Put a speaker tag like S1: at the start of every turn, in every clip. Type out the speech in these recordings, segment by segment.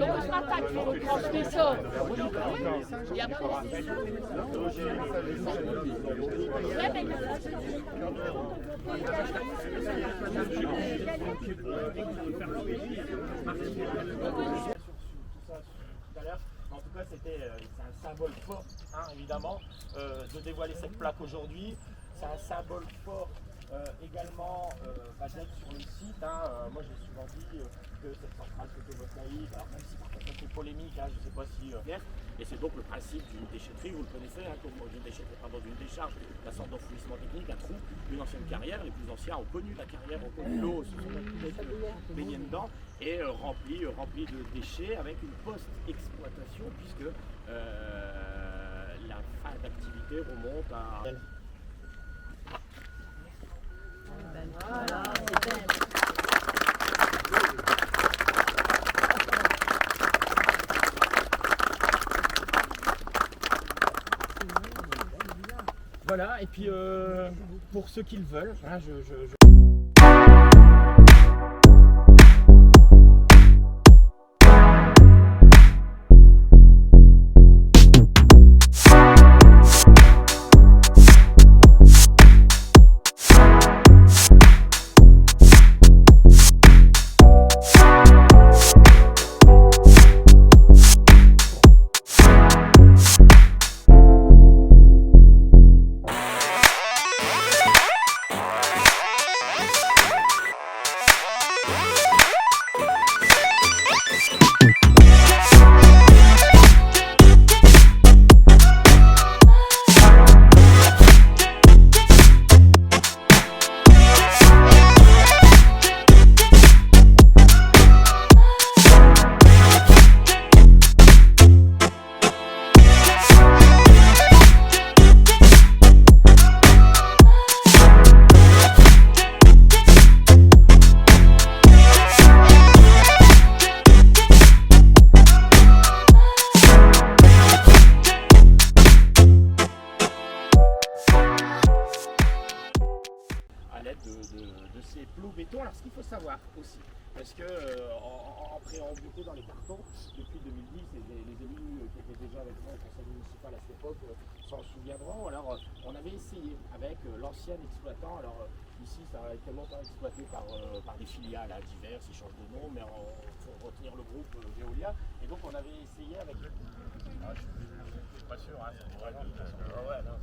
S1: Donc on se rattaque, on retransmet ça. Et après,
S2: en tout cas, c'est un symbole fort, hein, évidemment, de dévoiler cette plaque aujourd'hui. C'est un symbole fort également d'être sur le site. Hein. Moi, j'ai souvent dit que cette centrale photovoltaïque, alors même si parfois ça fait polémique, hein, je ne sais pas si... et c'est donc le principe d'une déchetterie, vous le connaissez, hein, comme d'une déchetterie, pardon, d'une décharge, la sorte d'enfouissement technique, un trou, une ancienne carrière. Les plus anciens ont connu la carrière, ont connu l'eau, se sont baignés dedans, et rempli de déchets avec une post-exploitation, puisque la fin d'activité remonte à...
S1: voilà, c'est belle.
S2: Voilà, et puis pour ceux qui le veulent, hein, de ces plots béton. Alors ce qu'il faut savoir aussi, parce que en préambule dans les cartons, depuis 2010, les élus qui étaient déjà avec moi au conseil municipal à cette époque s'en souviendront. Alors on avait essayé avec l'ancien exploitant, alors ici ça a été longtemps exploité par des filiales diverses, ils changent de nom, mais il faut retenir le groupe Veolia. Et donc on avait essayé avec... Ah, je suis pas sûr, hein, c'est vraiment... Ah ouais, non,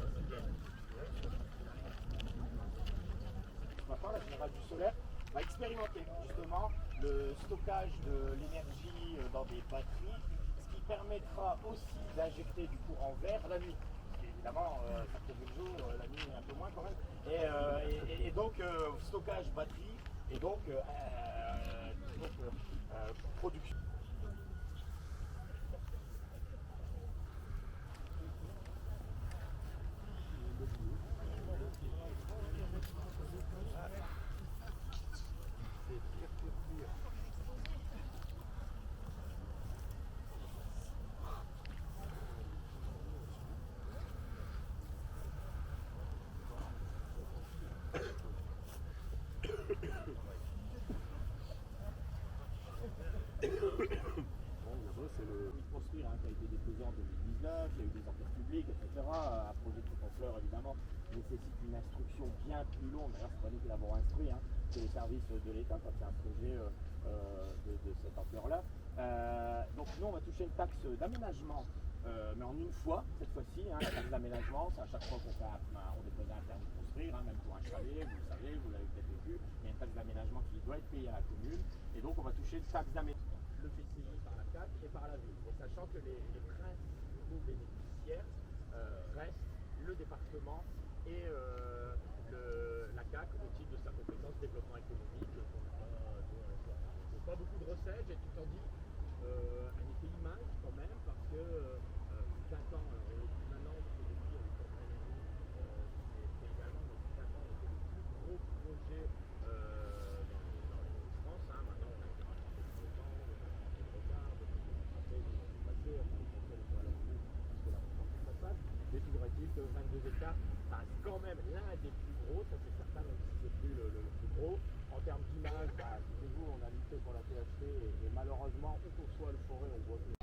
S2: maintenant, la Générale du Solaire va expérimenter justement le stockage de l'énergie dans des batteries, ce qui permettra aussi d'injecter du courant vert la nuit. Évidemment, ça fait le jour, la nuit un peu moins quand même. Et donc, stockage batterie et donc production. Construire, hein, qui a été déposé en 2019, il y a eu des enquêtes publiques, etc. Un projet de cette ampleur, évidemment, nécessite une instruction bien plus longue. D'ailleurs, c'est pas nous qui l'avons instruit, hein, c'est les services de l'État quand c'est un projet de cette ampleur-là. Donc nous, on va toucher une taxe d'aménagement, mais en une fois, cette fois-ci. Hein, la taxe d'aménagement, c'est à chaque fois qu'on dépose un permis de construire, hein, même pour un chalet, vous le savez, vous l'avez peut-être vu, il y a une taxe d'aménagement qui doit être payée à la commune, et donc on va toucher une taxe d'aménagement. Le PCI par la CAC et par la ville, et sachant que les principaux bénéficiaires restent le département et la CAC au titre de sa compétence développement économique. Donc pas beaucoup de recettes, j'ai tout en dit, un effet image quand même, parce que 20 ans, maintenant, depuis avec Cornell c'est également depuis 20 ans, on était le plus gros projet dans les France. Hein. Maintenant, on a été racheté pour le temps, on a fait le retard, après, c'est passé, on a été sur la vue, parce que la France est façade. Mais toujours est-il que 22 hectares, ça reste quand même l'un des plus gros, ça c'est certain, même si c'est plus le plus gros. En termes d'image, souvenez-vous, on a lutté pour la THP et malheureusement,
S3: encouragement, où qu'on soit le forêt, on voit que